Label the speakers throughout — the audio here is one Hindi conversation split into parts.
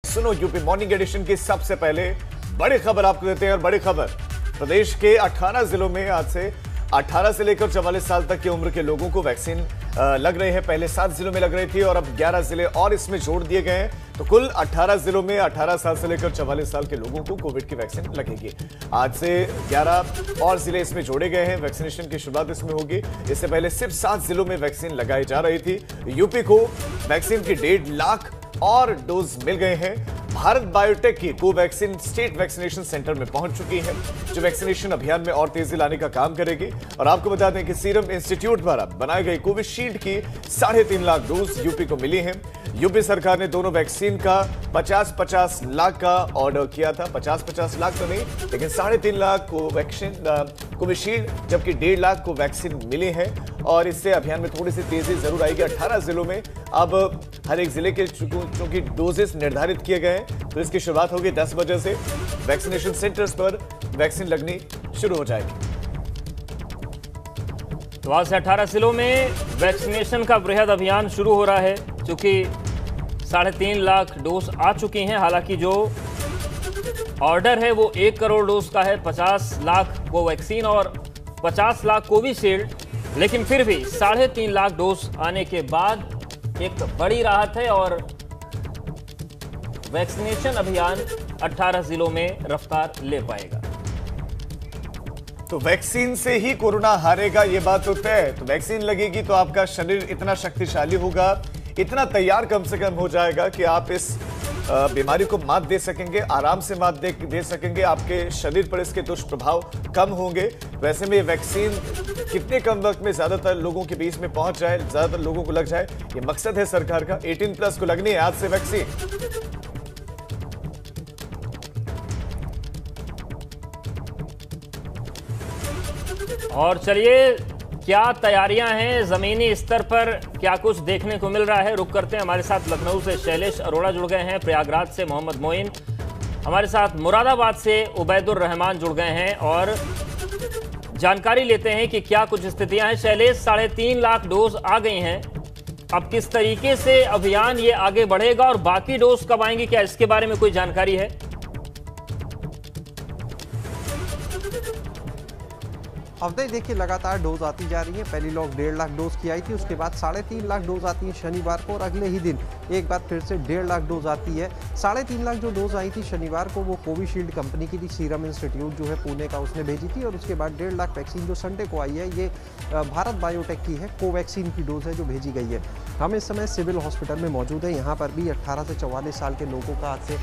Speaker 1: सुनो यूपी मॉर्निंग एडिशन की सबसे पहले बड़ी खबर आपको देते हैं। और बड़ी खबर, प्रदेश के 18 जिलों में आज से 18 से लेकर 44 साल तक की उम्र के लोगों को वैक्सीन लग रही है। पहले 7 जिलों में लग रही थी और अब 11 जिले और इसमें जोड़ दिए गए हैं। तो कुल 18 जिलों में 18 साल से लेकर 44 साल के लोगों को कोविड की वैक्सीन लगेगी। आज से 11 और जिले इसमें जोड़े गए हैं। वैक्सीनेशन की शुरुआत इसमें होगी। इससे पहले सिर्फ 7 जिलों में वैक्सीन लगाई जा रही थी। यूपी को वैक्सीन की 1.5 लाख और डोज मिल गए हैं। भारत बायोटेक की कोवैक्सीन स्टेट वैक्सीनेशन सेंटर में पहुंच चुकी है, जो वैक्सीनेशन अभियान में और तेजी लाने का काम करेगी। और आपको बता दें कि सीरम इंस्टीट्यूट द्वारा बनाई गई कोविशील्ड की 3.5 लाख डोज यूपी को मिली हैं। यूपी सरकार ने दोनों वैक्सीन का 50-50 लाख का ऑर्डर किया था। 50-50 लाख तो नहीं, लेकिन 3.5 लाख को वैक्सीन कोविशील्ड, जबकि 1.5 लाख को वैक्सीन मिली है। और इससे अभियान में थोड़ी सी तेजी जरूर आएगी। 18 जिलों में अब हर एक जिले के चूंकि डोजेस निर्धारित किए गए हैं, तो इसकी शुरुआत होगी 10 बजे से। वैक्सीनेशन सेंटर्स पर वैक्सीन लगनी शुरू हो जाएगी।
Speaker 2: तो आज से 18 जिलों में वैक्सीनेशन का बृहद अभियान शुरू हो रहा है, क्योंकि 3.5 लाख डोज आ चुकी हैं। हालांकि जो ऑर्डर है वो 1 करोड़ डोज का है, 50 लाख कोवैक्सीन और 50 लाख कोविशील्ड, लेकिन फिर भी 3.5 लाख डोज आने के बाद एक बड़ी राहत है और वैक्सीनेशन अभियान 18 जिलों में रफ्तार ले पाएगा।
Speaker 1: तो वैक्सीन से ही कोरोना हारेगा, ये बात तो तय है। तो वैक्सीन लगेगी तो आपका शरीर इतना शक्तिशाली होगा, इतना तैयार कम से कम हो जाएगा कि आप इस बीमारी को मात दे सकेंगे, आराम से मात दे सकेंगे। आपके शरीर पर इसके दुष्प्रभाव कम होंगे। वैसे में वैक्सीन कितने कम वक्त में ज्यादातर लोगों के बीच में पहुंच जाए, ज्यादातर लोगों को लग जाए, ये मकसद है सरकार का। 18+ को लगनी है आज से वैक्सीन।
Speaker 2: और चलिए, क्या तैयारियां हैं जमीनी स्तर पर, क्या कुछ देखने को मिल रहा है, रुक करते हैं। हमारे साथ लखनऊ से शैलेश अरोड़ा जुड़ गए हैं, प्रयागराज से मोहम्मद मोइन, हमारे साथ मुरादाबाद से उबैदुर रहमान जुड़ गए हैं और जानकारी लेते हैं कि क्या कुछ स्थितियां हैं। शैलेश, 3.5 लाख डोज आ गई हैं, अब किस तरीके से अभियान ये आगे बढ़ेगा और बाकी डोज कब आएंगी, क्या इसके बारे में कोई जानकारी है?
Speaker 3: अवधि देखिए, लगातार डोज आती जा रही है। पहली लॉक 1.5 लाख डोज की आई थी, उसके बाद 3.5 लाख डोज आती है शनिवार को, और अगले ही दिन एक बार फिर से 1.5 लाख डोज आती है। 3.5 लाख जो डोज आई थी शनिवार को, वो कोविशील्ड कंपनी की थी। सीरम इंस्टीट्यूट जो है पुणे का, उसने भेजी थी। और उसके बाद 1.5 लाख वैक्सीन जो संडे को आई है, ये भारत बायोटेक की है, कोवैक्सीन की डोज है जो भेजी गई है। हम इस समय सिविल हॉस्पिटल में मौजूद हैं। यहाँ पर भी 18 से 44 साल के लोगों का आज से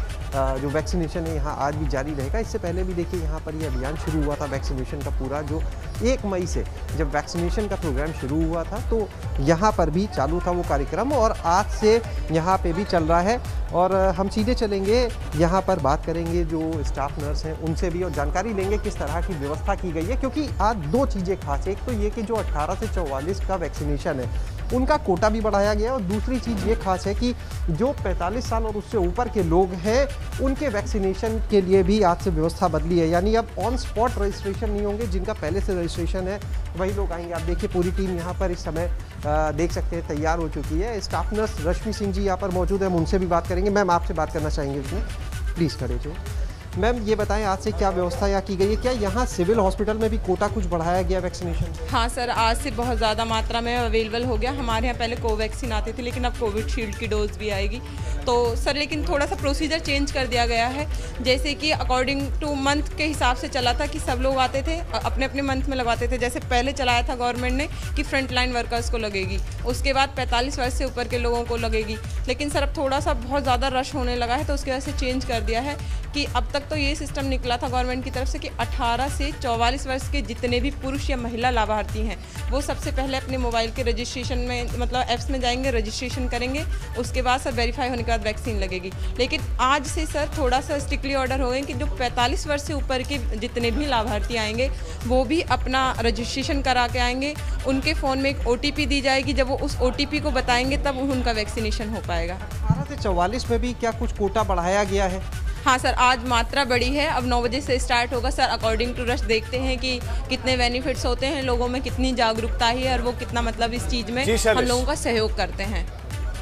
Speaker 3: जो वैक्सीनेशन है यहाँ आज भी जारी रहेगा। इससे पहले भी देखिए यहाँ पर ये अभियान शुरू हुआ था वैक्सीनेशन का पूरा, जो 1 मई से जब वैक्सीनेशन का प्रोग्राम शुरू हुआ था, तो यहाँ पर भी चालू था वो कार्यक्रम, और आज से यहाँ पे भी चल रहा है। और हम सीधे चलेंगे यहाँ पर, बात करेंगे जो स्टाफ नर्स हैं उनसे भी, और जानकारी लेंगे किस तरह की व्यवस्था की गई है। क्योंकि आज 2 चीज़ें खास है। एक तो ये कि जो 18 से 44 का वैक्सीनेशन है उनका कोटा भी बढ़ाया गया, और दूसरी चीज़ ये खास है कि जो 45 साल और उससे ऊपर के लोग हैं उनके वैक्सीनेशन के लिए भी आज से व्यवस्था बदली है। यानी अब ऑन स्पॉट रजिस्ट्रेशन नहीं होंगे, जिनका पहले से रजिस्ट्रेशन है वही लोग आएंगे। आप देखिए पूरी टीम यहाँ पर इस समय देख सकते हैं तैयार हो चुकी है। स्टाफ नर्स रश्मि सिंह जी यहाँ पर मौजूद है, हम उनसे भी बात करेंगे। मैम, आपसे बात करना चाहेंगे उसमें, प्लीज़ खड़े जो। मैम, ये बताएं आज से क्या व्यवस्था यहाँ की गई है? क्या यहाँ सिविल हॉस्पिटल में भी कोटा कुछ बढ़ाया गया वैक्सीनेशन?
Speaker 4: हाँ सर, आज से बहुत ज़्यादा मात्रा में अवेलेबल हो गया। हमारे यहाँ पहले कोवैक्सीन आती थी, लेकिन अब कोविशील्ड की डोज भी आएगी। तो सर, लेकिन थोड़ा सा प्रोसीजर चेंज कर दिया गया है। जैसे कि अकॉर्डिंग टू मंथ के हिसाब से चला था कि सब लोग आते थे अपने अपने मंथ में लगवाते थे। जैसे पहले चलाया था गवर्नमेंट ने कि फ्रंट लाइन वर्कर्स को लगेगी, उसके बाद 45 वर्ष से ऊपर के लोगों को लगेगी। लेकिन सर अब थोड़ा सा बहुत ज़्यादा रश होने लगा है, तो उसकी वजह से चेंज कर दिया है कि अब तक तो ये सिस्टम निकला था गवर्नमेंट की तरफ से कि 18 से 44 वर्ष के जितने भी पुरुष या महिला लाभार्थी हैं, वो सबसे पहले अपने मोबाइल के रजिस्ट्रेशन में, मतलब ऐप्स में जाएंगे, रजिस्ट्रेशन करेंगे। उसके बाद सर वेरीफाई होने के बाद वैक्सीन लगेगी। लेकिन आज से सर थोड़ा सा स्ट्रिक्टली ऑर्डर हो गए कि जो 45 वर्ष से ऊपर के जितने भी लाभार्थी आएंगे वो भी अपना रजिस्ट्रेशन करा के आएंगे। उनके फ़ोन में एक OTP दी जाएगी, जब वो उस OTP को बताएंगे तब उनका वैक्सीनेशन हो पाएगा।
Speaker 3: 18 से 44 में भी क्या कुछ कोटा बढ़ाया गया है?
Speaker 4: हाँ सर, आज मात्रा बढ़ी है। अब 9 बजे से स्टार्ट होगा सर। अकॉर्डिंग टू रश देखते हैं कि कितने बेनिफिट्स होते हैं, लोगों में कितनी जागरूकता है और वो कितना मतलब इस चीज़ में हम लोगों का सहयोग करते हैं।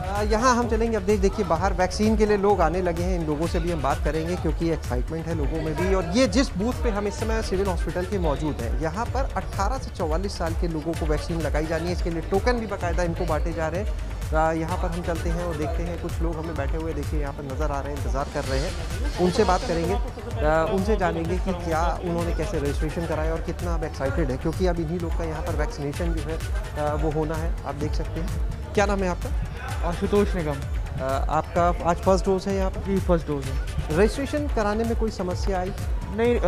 Speaker 3: यहाँ हम चलेंगे। अब देखिए बाहर वैक्सीन के लिए लोग आने लगे हैं, इन लोगों से भी हम बात करेंगे क्योंकि एक्साइटमेंट है लोगों में भी। और ये जिस बूथ पे हम इस समय सिविल हॉस्पिटल के मौजूद हैं, यहाँ पर 18 से 44 साल के लोगों को वैक्सीन लगाई जानी है। इसके लिए टोकन भी बाकायदा इनको बांटे जा रहे हैं। यहाँ पर हम चलते हैं और देखते हैं, कुछ लोग हमें बैठे हुए देखिए यहाँ पर नज़र आ रहे हैं, इंतज़ार कर रहे हैं। उनसे बात करेंगे, उनसे जानेंगे कि क्या उन्होंने कैसे रजिस्ट्रेशन कराया और कितना अब एक्साइटेड है, क्योंकि अब इन्हीं लोग का यहाँ पर वैक्सीनेशन जो है वो होना है। आप देख सकते हैं। क्या नाम है आपका?
Speaker 5: आशुतोष निगम।
Speaker 3: आपका आज फर्स्ट डोज है यहाँ पर?
Speaker 5: जी फर्स्ट डोज है।
Speaker 3: रजिस्ट्रेशन कराने में कोई समस्या आई?
Speaker 5: नहीं,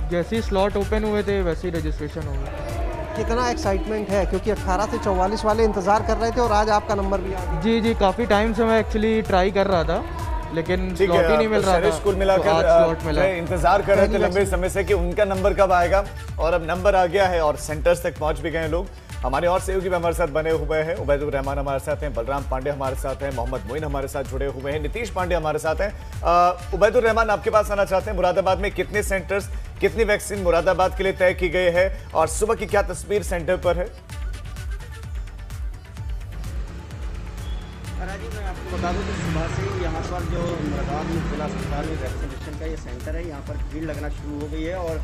Speaker 5: जैसे ही स्लॉट ओपन हुए थे वैसे ही रजिस्ट्रेशन हो गया।
Speaker 3: कितना एक्साइटमेंट है, क्योंकि 18 से 44 वाले इंतज़ार कर रहे थे और आज आपका नंबर भी आ गया।
Speaker 5: जी काफ़ी टाइम से मैं एक्चुअली ट्राई कर रहा था, लेकिन स्लॉट ही नहीं मिल रहा था।
Speaker 1: कुल मिलाकर इंतजार कर रहे थे लंबे समय से कि उनका नंबर कब आएगा, और अब नंबर आ गया है और सेंटर्स तक पहुंच भी गए लोग। हमारे और सहयोगी भी हमारे साथ बने हुए हैं। उबैदुर रहमान हमारे साथ हैं, बलराम पांडे हमारे साथ हैं, मोहम्मद मोइन हमारे साथ जुड़े हुए हैं, नीतीश पांडे हमारे साथ हैं। उबैदुर रहमान, आपके पास आना चाहते हैं। मुरादाबाद में कितने सेंटर्स, कितनी वैक्सीन मुरादाबाद के लिए तय की गई है और सुबह की क्या तस्वीर सेंटर पर है?
Speaker 6: राजीव, मैं आपको बता दूं कि सुबह से ही यहाँ पर जो मुरादाबाद में जिला अस्पताल में वैक्सीनेशन का ये सेंटर है, यहाँ पर भीड़ लगना शुरू हो गई है। और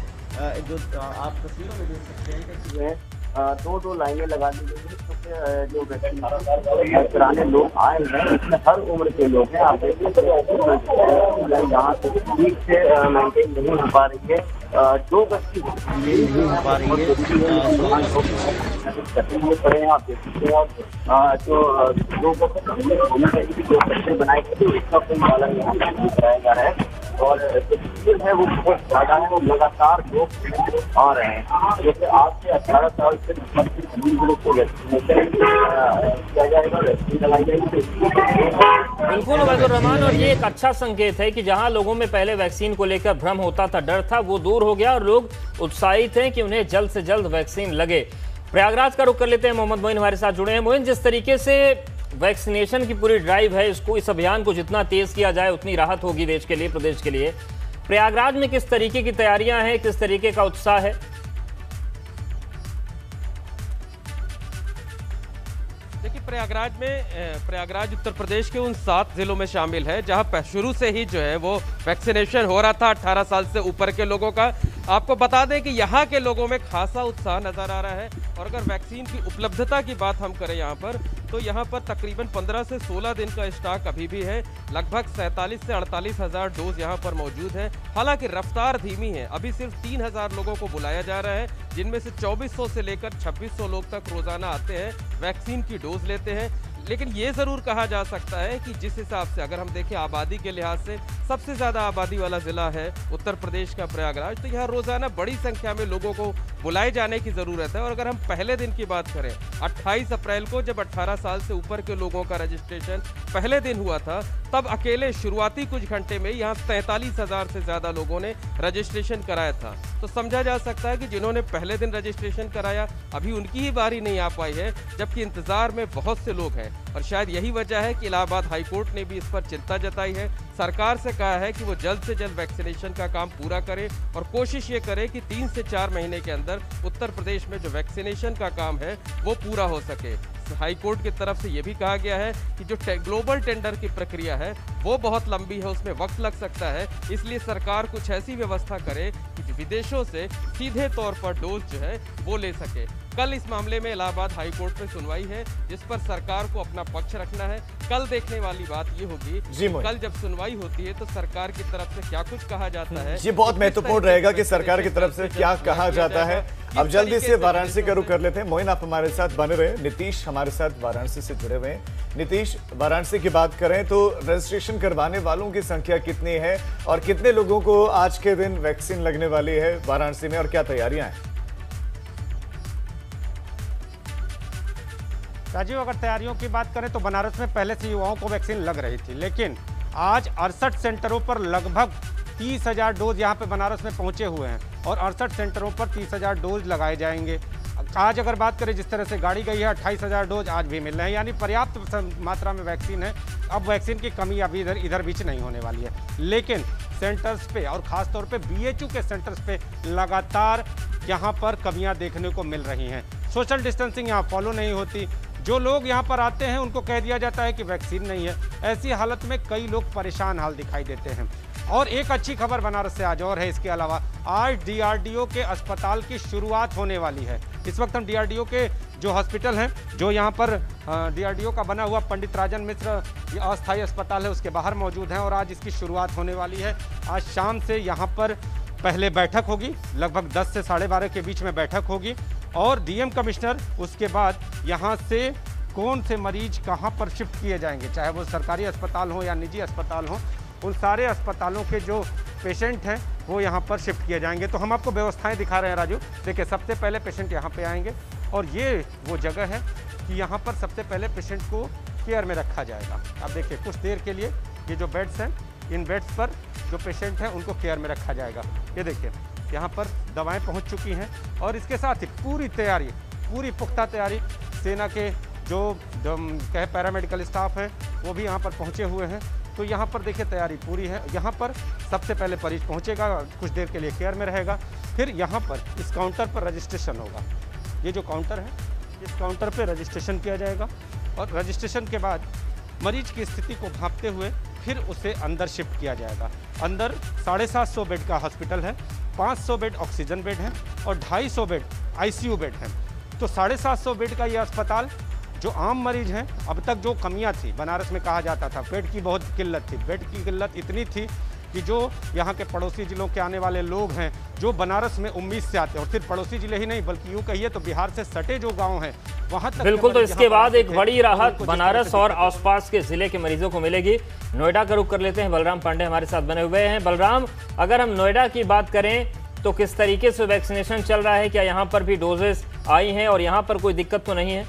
Speaker 6: जो आप तस्वीरों में देख सकते हैं कि जो है दो लाइनें लगा दी गई है, क्योंकि जो वैक्सीन कराने लोग आए हैं इसमें हर उम्र के लोग हैं। आप देखिए यहाँ से ठीक से मेंटेन नहीं हो पा रही है, 2 गज की नहीं हो पा रही है, पड़े हैं। आप देख सकते हैं जो 2 गज बनाए गए इसका कोई पालन यहाँ कराया जा रहा है। और जो भीड़ है वो बहुत ज़्यादा है, वो लगातार लोग आ रहे हैं। जैसे आज से 18 साल से लोग को वैक्सीनेशन किया जाएगा, वैक्सीन लगाई जाएगी।
Speaker 2: बिल्कुल उबैदुर रहमान, और ये एक अच्छा संकेत है कि जहां लोगों में पहले वैक्सीन को लेकर भ्रम होता था, डर था, वो दूर हो गया और लोग उत्साहित हैं कि उन्हें जल्द से जल्द वैक्सीन लगे। प्रयागराज का रुख कर लेते हैं, मोहम्मद मोइन हमारे साथ जुड़े हैं। मोइन, जिस तरीके से वैक्सीनेशन की पूरी ड्राइव है, इसको, इस अभियान को जितना तेज किया जाए उतनी राहत होगी देश के लिए, प्रदेश के लिए। प्रयागराज में किस तरीके की तैयारियां हैं, किस तरीके का उत्साह है?
Speaker 7: देखिए, प्रयागराज उत्तर प्रदेश के उन 7 जिलों में शामिल है जहां शुरू से ही जो है वो वैक्सीनेशन हो रहा था 18 साल से ऊपर के लोगों का। आपको बता दें कि यहाँ के लोगों में खासा उत्साह नजर आ रहा है। और अगर वैक्सीन की उपलब्धता की बात हम करें यहाँ पर, तो यहाँ पर तकरीबन 15 से 16 दिन का स्टॉक अभी भी है। लगभग 47 से 48 हज़ार डोज यहाँ पर मौजूद है। हालांकि रफ्तार धीमी है, अभी सिर्फ 3000 लोगों को बुलाया जा रहा है, जिनमें से 2400 से लेकर 2600 लोग तक रोजाना आते हैं, वैक्सीन की डोज लेते हैं। लेकिन ये ज़रूर कहा जा सकता है कि जिस हिसाब से अगर हम देखें आबादी के लिहाज से सबसे ज़्यादा आबादी वाला ज़िला है उत्तर प्रदेश का प्रयागराज, तो यहाँ रोज़ाना बड़ी संख्या में लोगों को बुलाए जाने की ज़रूरत है। और अगर हम पहले दिन की बात करें, 28 अप्रैल को जब 18 साल से ऊपर के लोगों का रजिस्ट्रेशन पहले दिन हुआ था, तब अकेले शुरुआती कुछ घंटे में यहाँ 43,000 से ज़्यादा लोगों ने रजिस्ट्रेशन कराया था। तो समझा जा सकता है कि जिन्होंने पहले दिन रजिस्ट्रेशन कराया, अभी उनकी ही बारी नहीं आ पाई है, जबकि इंतज़ार में बहुत से लोग हैं। और शायद यही वजह है कि इलाहाबाद हाईकोर्ट ने भी इस पर चिंता जताई है, सरकार से कहा है कि वो जल्द से जल्द वैक्सीनेशन का काम पूरा करे और कोशिश ये करे कि 3 से 4 महीने के अंदर उत्तर प्रदेश में जो वैक्सीनेशन का काम है वो पूरा हो सके। हाईकोर्ट की तरफ से ये भी कहा गया है कि जो ग्लोबल टेंडर की प्रक्रिया है वो बहुत लंबी है, उसमें वक्त लग सकता है, इसलिए सरकार कुछ ऐसी व्यवस्था करे कि विदेशों से सीधे तौर पर डोज जो है वो ले सके। कल इस मामले में इलाहाबाद हाईकोर्ट में सुनवाई है, जिस पर सरकार को अपना पक्ष रखना है। कल देखने वाली बात ये होगी कि कल जब सुनवाई होती है तो सरकार की तरफ से क्या कुछ कहा जाता है।
Speaker 1: ये बहुत महत्वपूर्ण रहेगा कि सरकार की तरफ से क्या कहा जाता है। अब जल्दी से वाराणसी का रुख कर लेते हैं। मोइन, आप हमारे साथ बने रहे। नीतीश हमारे साथ वाराणसी से जुड़े हुए हैं। नीतीश, वाराणसी की बात करें तो रजिस्ट्रेशन करवाने वालों की संख्या कितनी है और कितने लोगों को आज के दिन वैक्सीन लगने वाली है वाराणसी में, और क्या तैयारियां हैं?
Speaker 8: राजीव, अगर तैयारियों की बात करें तो बनारस में पहले से युवाओं को वैक्सीन लग रही थी, लेकिन आज 68 सेंटरों पर लगभग 30,000 डोज यहाँ पे बनारस में पहुँचे हुए हैं और 68 सेंटरों पर 30,000 डोज लगाए जाएंगे। आज अगर बात करें जिस तरह से गाड़ी गई है, 28,000 डोज आज भी मिल रहे हैं, यानी पर्याप्त मात्रा में वैक्सीन है। अब वैक्सीन की कमी अभी इधर बीच नहीं होने वाली है, लेकिन सेंटर्स पे और ख़ासतौर पे BHU के सेंटर्स पे लगातार यहाँ पर कमियाँ देखने को मिल रही हैं। सोशल डिस्टेंसिंग यहाँ फॉलो नहीं होती, जो लोग यहाँ पर आते हैं उनको कह दिया जाता है कि वैक्सीन नहीं है। ऐसी हालत में कई लोग परेशान हाल दिखाई देते हैं। और एक अच्छी खबर बनारस से आज और है, इसके अलावा आज DRDO के अस्पताल की शुरुआत होने वाली है। इस वक्त हम DRDO के जो हॉस्पिटल हैं, जो यहाँ पर DRDO का बना हुआ पंडित राजन मिश्र अस्थायी अस्पताल है, उसके बाहर मौजूद हैं और आज इसकी शुरुआत होने वाली है। आज शाम से यहाँ पर पहले बैठक होगी, लगभग 10 से 12:30 के बीच में बैठक होगी और DM कमिश्नर उसके बाद यहाँ से कौन से मरीज कहाँ पर शिफ्ट किए जाएंगे, चाहे वो सरकारी अस्पताल हो या निजी अस्पताल हो, उन सारे अस्पतालों के जो पेशेंट हैं वो यहाँ पर शिफ्ट किए जाएंगे। तो हम आपको व्यवस्थाएं दिखा रहे हैं राजू। देखिए, सबसे पहले पेशेंट यहाँ पे आएंगे और ये वो जगह है कि यहाँ पर सबसे पहले पेशेंट को केयर में रखा जाएगा। अब देखिए, कुछ देर के लिए ये जो बेड्स हैं, इन बेड्स पर जो पेशेंट हैं उनको केयर में रखा जाएगा। ये देखिए, यहाँ पर दवाएँ पहुँच चुकी हैं और इसके साथ ही पूरी तैयारी, पूरी पुख्ता तैयारी, सेना के जो कहे पैरामेडिकल स्टाफ है वो भी यहाँ पर पहुँचे हुए हैं। तो यहाँ पर देखिए तैयारी पूरी है। यहाँ पर सबसे पहले मरीज पहुँचेगा, कुछ देर के लिए केयर में रहेगा, फिर यहाँ पर इस काउंटर पर रजिस्ट्रेशन होगा। ये जो काउंटर है, इस काउंटर पे रजिस्ट्रेशन किया जाएगा और रजिस्ट्रेशन के बाद मरीज की स्थिति को भांपते हुए फिर उसे अंदर शिफ्ट किया जाएगा। अंदर 750 बेड का हॉस्पिटल है, 500 बेड ऑक्सीजन बेड है और 250 बेड ICU बेड है। तो 750 बेड का ये अस्पताल, जो आम मरीज हैं, अब तक जो कमियां थी, बनारस में कहा जाता था बेड की बहुत किल्लत थी, बेड की किल्लत इतनी थी कि जो यहाँ के पड़ोसी जिलों के आने वाले लोग हैं, जो बनारस में उम्मीद से आते हैं, और सिर्फ पड़ोसी जिले ही नहीं बल्कि यूँ कहिए तो बिहार से सटे जो गांव हैं वहाँ तक
Speaker 2: बिल्कुल। तो इसके बाद एक बड़ी राहत बनारस और आसपास के जिले के मरीजों को मिलेगी। नोएडा का रुख कर लेते हैं, बलराम पांडे हमारे साथ बने हुए हैं। बलराम, अगर हम नोएडा की बात करें तो किस तरीके से वैक्सीनेशन चल रहा है, क्या यहाँ पर भी डोजेस आई हैं और यहाँ पर कोई दिक्कत तो नहीं है?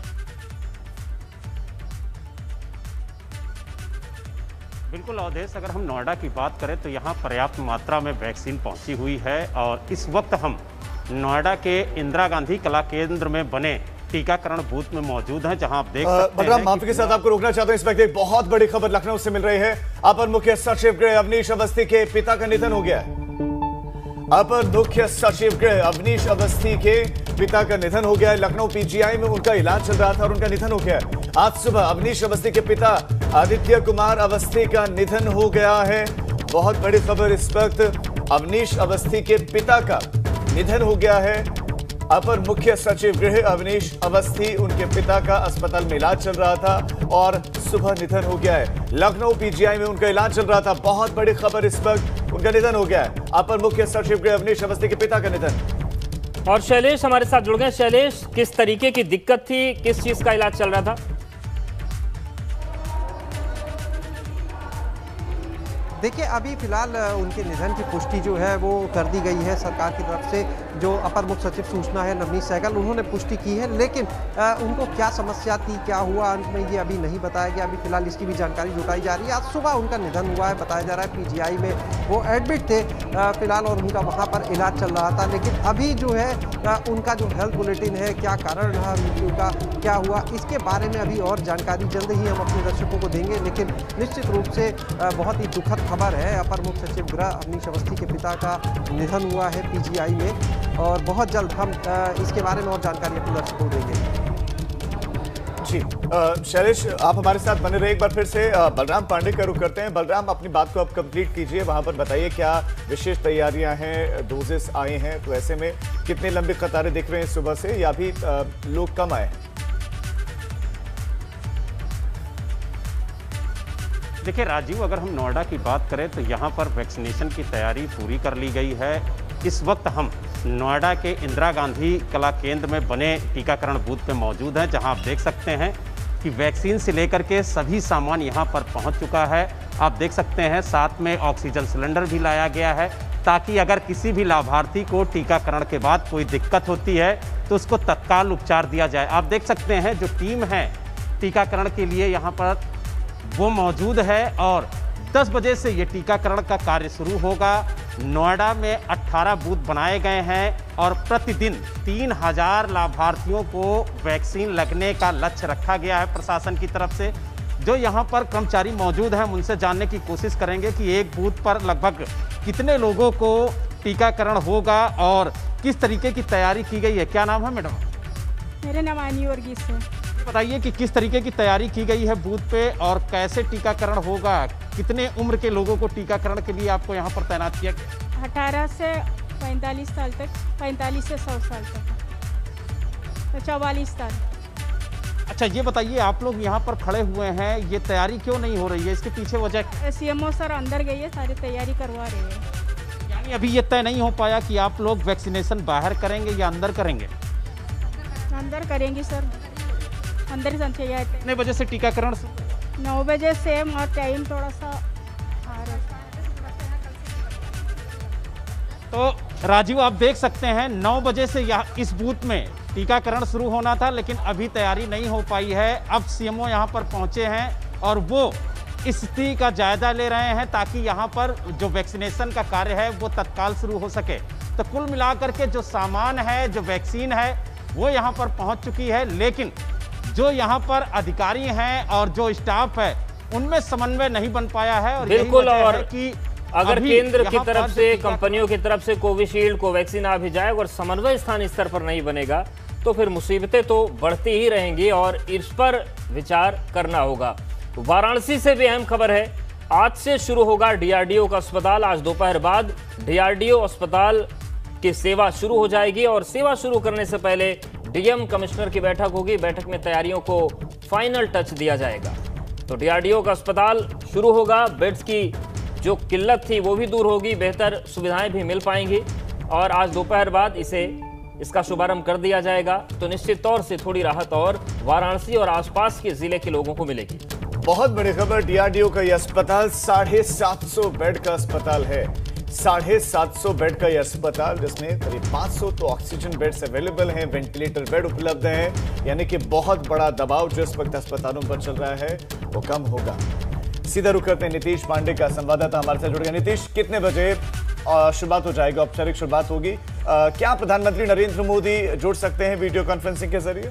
Speaker 9: बिल्कुल अवधेश, अगर हम नोएडा की बात करें तो यहाँ पर्याप्त मात्रा में वैक्सीन पहुँची हुई है और इस वक्त हम नोएडा के इंदिरा गांधी कला केंद्र में बने टीकाकरण बूथ में मौजूद हैं, जहां आप देख सकते हैं।
Speaker 1: बलराम, माफी के साथ आपको रोकना चाहता हूं, इस वक्त एक बहुत बड़ी खबर लखनऊ से मिल रही है। अपर मुख्य सचिव गृह अवनीश अवस्थी के पिता का निधन हो गया है। अपर मुख्य सचिव गृह अवनीश अवस्थी के पिता का निधन हो गया है। लखनऊ PGI में उनका इलाज चल रहा था और उनका निधन हो गया है। आज सुबह अवनीश अवस्थी के पिता आदित्य कुमार अवस्थी का निधन हो गया है। बहुत बड़ी खबर इस वक्त, अवनीश अवस्थी के पिता का निधन हो गया है। अपर मुख्य सचिव गृह अवनीश अवस्थी, उनके पिता का अस्पताल में इलाज चल रहा था और सुबह निधन हो गया है। लखनऊ PGI में उनका इलाज चल रहा था। बहुत बड़ी खबर इस वक्त, उनका निधन हो गया है। अपर मुख्य सचिव गृह अवनीश अवस्थी के पिता का निधन।
Speaker 2: और शैलेश हमारे साथ जुड़ गए। शैलेश, किस तरीके की दिक्कत थी, किस चीज का इलाज चल रहा था?
Speaker 3: देखिए, अभी फिलहाल उनके निधन की पुष्टि जो है वो कर दी गई है सरकार की तरफ से। जो अपर मुख्य सचिव सूचना है नवनीत सहगल, उन्होंने पुष्टि की है, लेकिन उनको क्या समस्या थी, क्या हुआ अंत में, ये अभी नहीं बताया गया। अभी फिलहाल इसकी भी जानकारी जुटाई जा रही है। आज सुबह उनका निधन हुआ है, बताया जा रहा है। PGI में वो एडमिट थे फिलहाल और उनका वहाँ पर इलाज चल रहा था। लेकिन अभी जो है उनका जो हेल्थ बुलेटिन है, क्या कारण रहा मृत्यु का, क्या हुआ, इसके बारे में अभी और जानकारी जल्द ही हम अपने दर्शकों को देंगे। लेकिन निश्चित रूप से बहुत ही दुखद खबर है। अपर मुख्य सचिव गृह अवनीश अवस्थी के पिता का निधन हुआ है PGI में और बहुत जल्द हम इसके बारे में और जानकारी अपने दर्शकों को देंगे।
Speaker 1: जी शैलेश, आप हमारे साथ बने रहे। एक बार फिर से बलराम पांडे का रुख करते हैं। बलराम, अपनी बात को आप कंप्लीट कीजिए, वहां पर बताइए क्या विशेष तैयारियां हैं, डोजेस आए हैं, तो ऐसे में कितने लंबी कतारें दिख रहे हैं सुबह से, या भी लोग कम आए हैं?
Speaker 9: देखिए राजीव, अगर हम नोएडा की बात करें तो यहाँ पर वैक्सीनेशन की तैयारी पूरी कर ली गई है। इस वक्त हम नोएडा के इंदिरा गांधी कला केंद्र में बने टीकाकरण बूथ पे मौजूद हैं, जहां आप देख सकते हैं कि वैक्सीन से लेकर के सभी सामान यहां पर पहुंच चुका है। आप देख सकते हैं साथ में ऑक्सीजन सिलेंडर भी लाया गया है, ताकि अगर किसी भी लाभार्थी को टीकाकरण के बाद कोई दिक्कत होती है तो उसको तत्काल उपचार दिया जाए। आप देख सकते हैं जो टीम है टीकाकरण के लिए यहाँ पर वो मौजूद है और 10 बजे से ये टीकाकरण का कार्य शुरू होगा। नोएडा में 18 बूथ बनाए गए हैं और प्रतिदिन 3000 लाभार्थियों को वैक्सीन लगने का लक्ष्य रखा गया है प्रशासन की तरफ से। जो यहाँ पर कर्मचारी मौजूद हैं, हम उनसे जानने की कोशिश करेंगे कि एक बूथ पर लगभग कितने लोगों को टीकाकरण होगा और किस तरीके की तैयारी की गई है। क्या नाम है मैडम?
Speaker 10: मेरा नाम आनी वर्गीस है।
Speaker 9: बताइए कि किस तरीके की तैयारी की गई है बूथ पे और कैसे टीकाकरण होगा, कितने उम्र के लोगों को टीकाकरण के लिए आपको यहाँ पर तैनात किया गया?
Speaker 10: 18 से 45 साल तक, 45 से 100 साल तक, 44 साल।
Speaker 9: अच्छा ये बताइए, आप लोग यहाँ पर खड़े हुए हैं, ये तैयारी क्यों नहीं हो रही है, इसके पीछे वजह?
Speaker 10: सीएमओ सर अंदर गई है, सारी तैयारी करवा रहे हैं।
Speaker 9: यानी अभी ये तय नहीं हो पाया कि आप लोग वैक्सीनेशन बाहर करेंगे या अंदर करेंगे?
Speaker 10: अंदर करेंगी सर, अंदर ही संख्या है।
Speaker 9: कितने बजे से टीकाकरण?
Speaker 10: 9 बजे सेम, और टाइम थोड़ा सा आ रहा है।
Speaker 9: तो राजीव आप देख सकते हैं 9 बजे से यहाँ इस बूथ में टीकाकरण शुरू होना था, लेकिन अभी तैयारी नहीं हो पाई है। अब सीएमओ यहाँ पर पहुँचे हैं और वो स्थिति का जायजा ले रहे हैं ताकि यहाँ पर जो वैक्सीनेशन का कार्य है वो तत्काल शुरू हो सके। तो कुल मिलाकर के जो सामान है, जो वैक्सीन है वो यहाँ पर पहुँच चुकी है, लेकिन जो यहाँ पर अधिकारी हैं और जो स्टाफ है उनमें समन्वय नहीं बन पाया है। और
Speaker 2: बिल्कुल, और
Speaker 9: कि
Speaker 2: अगर केंद्र की तरफ से, कंपनियों की तरफ से कोविशील्ड, कोवैक्सीन आ भी जाए और समन्वय स्थानीय स्तर पर नहीं बनेगा तो फिर मुसीबतें तो बढ़ती ही रहेंगी और इस पर विचार करना होगा। वाराणसी से भी अहम खबर है, आज से शुरू होगा डीआरडीओ का अस्पताल। आज दोपहर बाद डीआरडीओ अस्पताल की सेवा शुरू हो जाएगी और सेवा शुरू करने से पहले डीएम कमिश्नर की बैठक होगी। बैठक में तैयारियों को फाइनल टच दिया जाएगा। तो डीआरडीओ का अस्पताल शुरू होगा, बेड्स की जो किल्लत थी वो भी दूर होगी, बेहतर सुविधाएं भी मिल पाएंगी और आज दोपहर बाद इसका शुभारंभ कर दिया जाएगा। तो निश्चित तौर से थोड़ी राहत और वाराणसी और आसपास के जिले के लोगों को मिलेगी।
Speaker 1: बहुत बड़ी खबर, डीआरडीओ का यह अस्पताल 750 बेड का अस्पताल है। 750 बेड का यह अस्पताल, जिसमें करीब 500 तो ऑक्सीजन बेड्स अवेलेबल हैं, वेंटिलेटर बेड उपलब्ध हैं, यानी कि बहुत बड़ा दबाव जो इस वक्त अस्पतालों पर चल रहा है वो कम होगा। सीधा रुख करते हैं नीतीश पांडे का, संवाददाता हमारे साथ जुड़ गए। नीतीश, कितने बजे शुरुआत हो जाएगी, औपचारिक शुरुआत होगी? क्या प्रधानमंत्री नरेंद्र मोदी जुड़ सकते हैं वीडियो कॉन्फ्रेंसिंग के जरिए?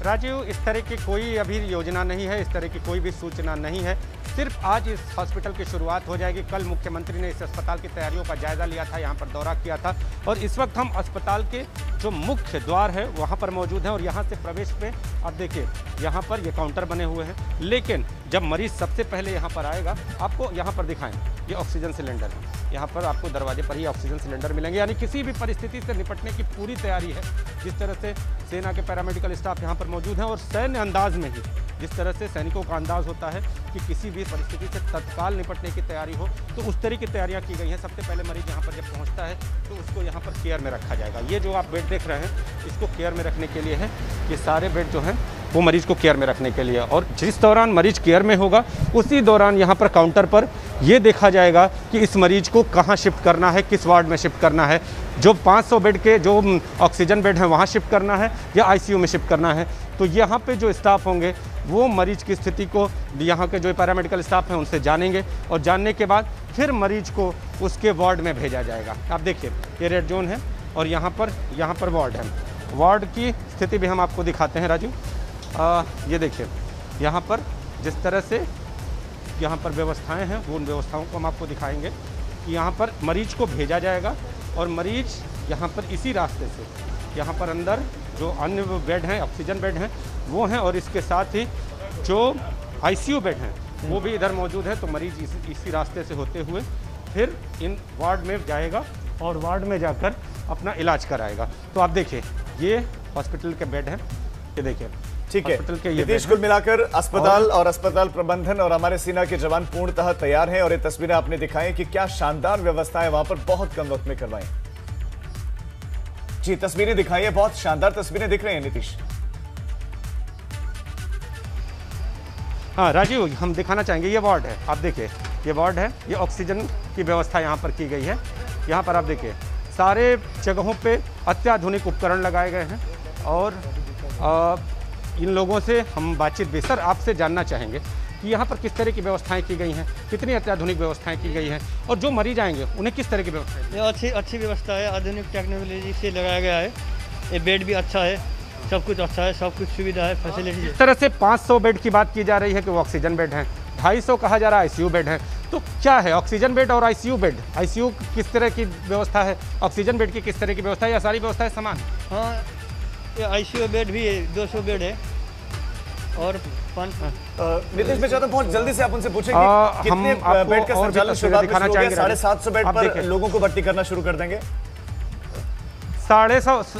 Speaker 8: राजीव, इस तरह की कोई अभी योजना नहीं है, इस तरह की कोई भी सूचना नहीं है। सिर्फ आज इस हॉस्पिटल की शुरुआत हो जाएगी। कल मुख्यमंत्री ने इस अस्पताल की तैयारियों का जायजा लिया था, यहाँ पर दौरा किया था और इस वक्त हम अस्पताल के जो मुख्य द्वार है वहाँ पर मौजूद हैं और यहाँ से प्रवेश पे आप देखिए, यहाँ पर ये काउंटर बने हुए हैं, लेकिन जब मरीज सबसे पहले यहाँ पर आएगा, आपको यहाँ पर दिखाएं, ये ऑक्सीजन सिलेंडर है। यहाँ पर आपको दरवाजे पर ही ऑक्सीजन सिलेंडर मिलेंगे, यानी किसी भी परिस्थिति से निपटने की पूरी तैयारी है। जिस तरह से सेना के पैरामेडिकल स्टाफ यहाँ पर मौजूद हैं और सैन्य अंदाज में ही, जिस तरह से सैनिकों का अंदाज होता है कि किसी भी परिस्थिति से तत्काल निपटने की तैयारी हो, तो उस तरह की तैयारियां की गई हैं। सबसे पहले मरीज यहाँ पर जब पहुँचता है तो उसको यहाँ पर केयर में रखा जाएगा। ये जो आप बेड देख रहे हैं, इसको केयर में रखने के लिए है। ये सारे बेड जो हैं वो मरीज को केयर में रखने के लिए, और जिस दौरान मरीज केयर में होगा उसी दौरान यहाँ पर काउंटर पर ये देखा जाएगा कि इस मरीज को कहाँ शिफ्ट करना है, किस वार्ड में शिफ्ट करना है, जो 500 बेड के जो ऑक्सीजन बेड हैं वहाँ शिफ्ट करना है या आईसीयू में शिफ्ट करना है। तो यहाँ पे जो स्टाफ होंगे वो मरीज की स्थिति को, यहाँ के जो पैरामेडिकल स्टाफ हैं उनसे जानेंगे और जानने के बाद फिर मरीज को उसके वार्ड में भेजा जाएगा। आप देखिए, ये रेड जोन है और यहाँ पर वार्ड है। वार्ड की स्थिति भी हम आपको दिखाते हैं राजू। ये देखिए, यहाँ पर जिस तरह से यहाँ पर व्यवस्थाएं हैं वो उन व्यवस्थाओं को हम आपको दिखाएंगे कि यहाँ पर मरीज को भेजा जाएगा और मरीज यहाँ पर इसी रास्ते से, यहाँ पर अंदर जो अन्य बेड हैं, ऑक्सीजन बेड हैं वो हैं, और इसके साथ ही जो आईसीयू बेड हैं वो भी इधर मौजूद है। तो मरीज इसी रास्ते से होते हुए फिर इन वार्ड में जाएगा और वार्ड में जाकर अपना इलाज कराएगा। तो आप देखिए, ये हॉस्पिटल के बेड हैं, ये देखिए।
Speaker 1: ठीक है नीतीश, कुल मिलाकर अस्पताल और अस्पताल प्रबंधन और हमारे सेना के जवान पूर्णतः तैयार हैं और ये तस्वीरें आपने दिखाई कि क्या शानदार व्यवस्थाएं वहां पर बहुत कम वक्त में करवाई। जी, तस्वीरें दिखाई है, बहुत शानदार तस्वीरें दिख रही हैं नीतीश।
Speaker 8: हाँ राजीव, हम दिखाना चाहेंगे, ये वार्ड है, आप देखिए, ये वार्ड है, ये ऑक्सीजन की व्यवस्था यहाँ पर की गई है। यहाँ पर आप देखिए, सारे जगहों पे अत्याधुनिक उपकरण लगाए गए हैं और इन लोगों से हम बातचीत बेसर आपसे जानना चाहेंगे कि यहाँ पर किस तरह की व्यवस्थाएं की गई हैं, कितनी अत्याधुनिक व्यवस्थाएं की गई हैं और जो मरीज आएंगे उन्हें किस तरह की व्यवस्था?
Speaker 11: ये अच्छी व्यवस्था है, आधुनिक टेक्नोलॉजी से लगाया गया है। ये बेड भी अच्छा है, सब कुछ अच्छा है, सब कुछ सुविधा है, फैसिलिटी।
Speaker 8: इस तरह से 500 बेड की बात की जा रही है कि वो ऑक्सीजन बेड हैं, 250 कहा जा रहा है आईसीयू बेड है, तो क्या है ऑक्सीजन बेड और आईसीयू बेड, आईसीयू किस तरह की व्यवस्था है, ऑक्सीजन बेड की किस तरह की व्यवस्था है, या सारी व्यवस्थाएं समान?
Speaker 11: हाँ, ये आईसीयू बेड भी है, 200 बेड है और
Speaker 1: नीतीश मैं चाहता हूं बहुत जल्दी से आप उनसे पूछेंगे कितने बेड का संचालन शुरुआत में शुरू हो गया? 750 बेड पर लोगों को भर्ती करना शुरू कर देंगे।
Speaker 8: 150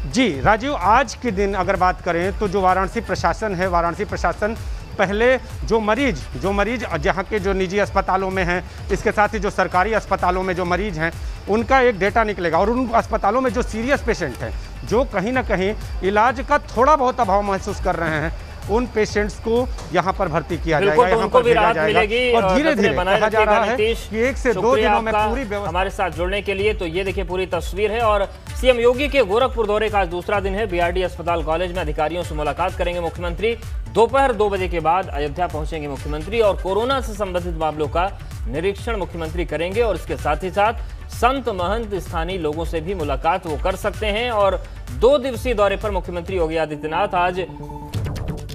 Speaker 8: जी राजीव, आज के दिन अगर बात करें तो जो वाराणसी प्रशासन है, वाराणसी प्रशासन पहले जो मरीज जहाँ के जो निजी अस्पतालों में हैं, इसके साथ ही जो सरकारी अस्पतालों में जो मरीज हैं, उनका एक डेटा निकलेगा और उन अस्पतालों में जो सीरियस पेशेंट हैं, जो कहीं ना कहीं इलाज का थोड़ा बहुत अभाव महसूस कर रहे हैं, उन पेशेंट्स को यहाँ पर भर्ती किया जाएगा, यहाँ पर भेजा जाएगा और धीरे धीरे कहा जा रहा है कि 1 से 2 दिनों में पूरी व्यवस्था।
Speaker 2: हमारे साथ जुड़ने के लिए तो ये देखिए पूरी तस्वीर है। और सीएम योगी के गोरखपुर दौरे का आज दूसरा दिन है। बीआरडी अस्पताल कॉलेज में अधिकारियों से मुलाकात करेंगे मुख्यमंत्री। दोपहर 2 बजे के बाद अयोध्या पहुंचेंगे मुख्यमंत्री और कोरोना से संबंधित मामलों का निरीक्षण मुख्यमंत्री करेंगे। और इसके साथ ही साथ संत महंत स्थानीय लोगों से भी मुलाकात वो कर सकते हैं। और 2 दिवसीय दौरे पर मुख्यमंत्री योगी आदित्यनाथ आज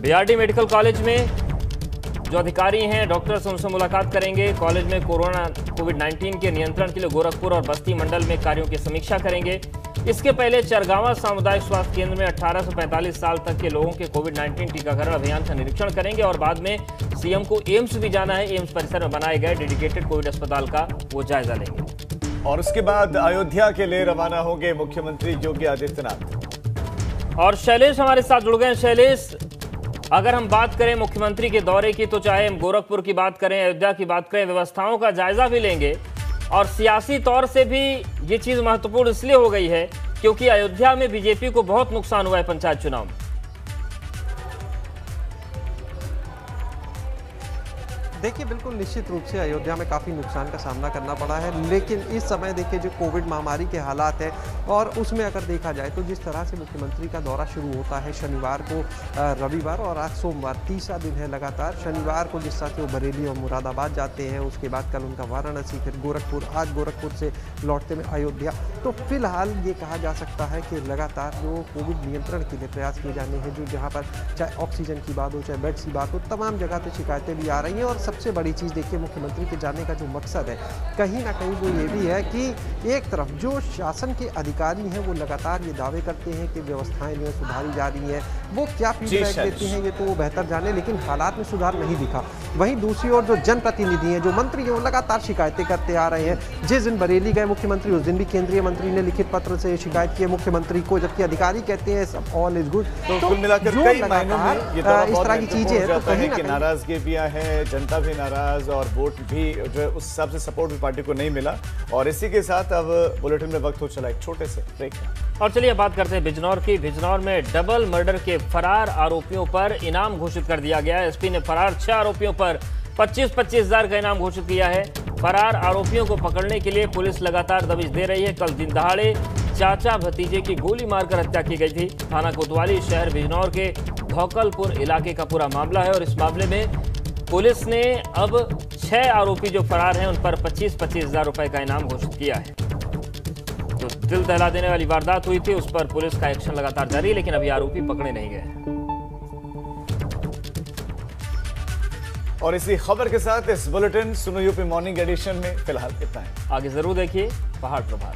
Speaker 2: बीआरडी मेडिकल कॉलेज में जो अधिकारी हैं, डॉक्टर्स, उनसे मुलाकात करेंगे। कॉलेज में कोविड-19 के नियंत्रण के लिए गोरखपुर और बस्ती मंडल में कार्यों की समीक्षा करेंगे। इसके पहले चरगावा सामुदायिक स्वास्थ्य केंद्र में 18 से 45 साल तक के लोगों के कोविड-19 टीकाकरण अभियान का निरीक्षण करेंगे। और बाद में सीएम को एम्स भी जाना है। एम्स परिसर में बनाए गए डेडिकेटेड कोविड अस्पताल का वो जायजा लेंगे
Speaker 1: और उसके बाद अयोध्या के लिए रवाना होंगे मुख्यमंत्री योगी आदित्यनाथ।
Speaker 2: और शैलेश हमारे साथ जुड़ गए। शैलेश, अगर हम बात करें मुख्यमंत्री के दौरे की, तो चाहे हम गोरखपुर की बात करें, अयोध्या की बात करें, व्यवस्थाओं का जायजा भी लेंगे। और सियासी तौर से भी ये चीज महत्वपूर्ण इसलिए हो गई है क्योंकि अयोध्या में बीजेपी को बहुत नुकसान हुआ है पंचायत चुनाव में।
Speaker 3: देखिए बिल्कुल निश्चित रूप से अयोध्या में काफ़ी नुकसान का सामना करना पड़ा है, लेकिन इस समय देखिए जो कोविड महामारी के हालात हैं और उसमें अगर देखा जाए तो जिस तरह से मुख्यमंत्री का दौरा शुरू होता है शनिवार को, रविवार और आज सोमवार, तीसरा दिन है लगातार। शनिवार को जिस तरह से वो बरेली और मुरादाबाद जाते हैं, उसके बाद कल उनका वाराणसी, फिर गोरखपुर, आज गोरखपुर से लौटते में अयोध्या। तो फिलहाल ये कहा जा सकता है कि लगातार जो कोविड नियंत्रण के लिए प्रयास किए जाने हैं, जो जहाँ पर चाहे ऑक्सीजन की बात हो, चाहे बेड्स की बात हो, तमाम जगह पर शिकायतें भी आ रही हैं। और सबसे बड़ी चीज़ देखिए मुख्यमंत्री के जाने का जो मकसद है, कहीं ना कहीं वो ये भी है कि एक तरफ जो शासन के अधिकारी हैं वो लगातार ये दावे करते हैं कि व्यवस्थाएं जो सुधारी जा रही हैं, वो क्या फीडबैक देते हैं ये तो वो बेहतर जाने, लेकिन हालात में सुधार नहीं दिखा। वहीं दूसरी ओर जो जनप्रतिनिधि हैं, जो मंत्री हैं, वो लगातार शिकायतें करते आ रहे हैं। जिस दिन बरेली गए मुख्यमंत्री, उस दिन भी केंद्रीय मंत्री ने लिखित पत्र से शिकायत की है मुख्यमंत्री को, जबकि अधिकारी कहते हैं सब ऑल इज गुड।
Speaker 1: तो कुल मिलाकर कई मायनों में ये
Speaker 3: इस तरह की चीजें हैं, तो कहीं ना कहीं
Speaker 1: नाराजगी भी है, जनता भी नाराज और वोट भी जो है उस हिसाब से सपोर्ट भी पार्टी को नहीं मिला। और इसी के साथ अब बुलेटिन में वक्त हो चला एक छोटे से ब्रेक का।
Speaker 2: और चलिए बात करते हैं बिजनौर की। बिजनौर में डबल मर्डर के फरार आरोपियों पर इनाम घोषित कर दिया गया है। एसपी ने फरार 6 आरोपियों पर 25-25 हजार का इनाम घोषित किया है। फरार आरोपियों को पकड़ने के लिए पुलिस लगातार दबिश दे रही है। कल दिन दहाड़े चाचा भतीजे की गोली मारकर हत्या की गई थी। थाना कोतवाली शहर बिजनौर के भौकलपुर इलाके का पूरा मामला है। और इस मामले में पुलिस ने अब 6 आरोपी जो फरार हैं उन पर 25-25 हजार रुपए का इनाम घोषित किया है। तो दिल दहला देने वाली वारदात हुई थी, उस पर पुलिस का एक्शन लगातार जारी है, लेकिन अभी आरोपी पकड़े नहीं गए।
Speaker 1: और इसी खबर के साथ इस बुलेटिन सुनो यूपी मॉर्निंग एडिशन में फिलहाल इतना है।
Speaker 2: आगे जरूर देखिए पहाड़ प्रभात।